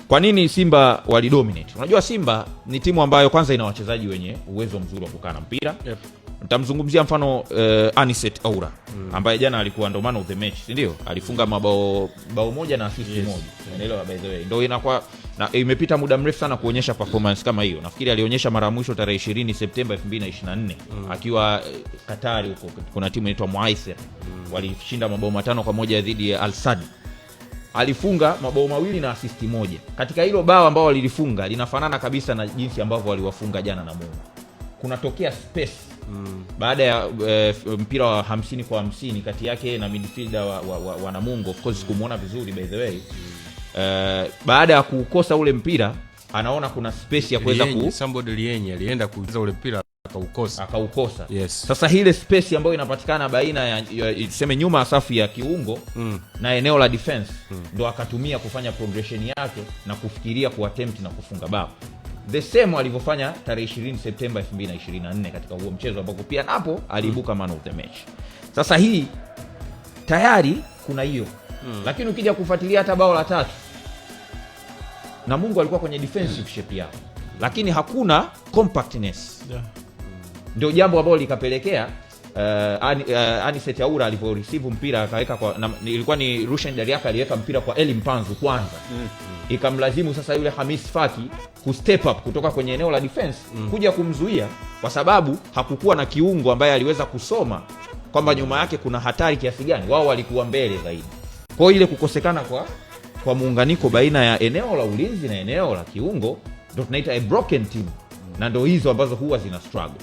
Kwa nini Simba walidominate? Unajua Simba ni timu ambayo kwanza ina wachezaji wenye uwezo mzuri wa kukaa na mpira. Nitamzungumzia mfano Anicet Aura ambaye jana alikuwa ndo man of the match, ndio? Alifunga bao moja na assist moja. Unaelewa by the way. Ndio inakuwa na imepita muda mrefu sana kuonyesha performance kama hiyo. Nafikiri alionyesha mara mwisho tarehe 20 Septemba 2024 akiwa Katari huko. Kuna timu inaitwa Muaisir. Walishinda mabao 5-1 dhidi ya Al Sadd. Alifunga mabao 2 na assist moja. Katika hilo bao ambao walilifunga linafanana kabisa na jinsi ambavyo waliwafunga jana na Mungu. Kunatokea space baada ya mpira wa 50-50 kati yake na midfielder wa Namungo. Of course kumuona vizuri by the way. Baada ya kukosa ule mpira anaona kuna space ya kuweza somebody Lienye alienda kuuza ule mpira akaukosa. Yes. Sasa ile space ambayo inapatikana baina ya tuseme nyuma ya safu ya kiungo na eneo la defense ndo akatumia kufanya progression yake na kufikiria kuattempt na kufunga bao. The same alivyofanya tarehe 20 Septemba 2024 katika huo mchezo ambapo pia napo aliibuka man of the match. Sasa hii tayari kuna hiyo. Lakini ukija kufuatilia hata bao la tatu Namungo alikuwa kwenye defensive shape yao. Lakini hakuna compactness. Ndio jambo ambalo likapelekea Anicet Aura alivyo receive mpira akaweka ilikuwa ni Rushan Dariaka aliweka mpira kwa Eli Mpanzu kwanza. Ikamlazimu sasa yule Hamis Faki ku step up kutoka kwenye eneo la defense kuja kumzuia kwa sababu hakukuwa na kiungo ambaye aliweza kusoma kwamba nyuma yake kuna hatari kiasi gani. Wao walikuwa mbele zaidi. Kwa hiyo ile kukosekana kwa muunganiko baina ya eneo la ulinzi na eneo la kiungo ndio tunaita a broken team. Na ndio hizo ambazo huwa zina struggle.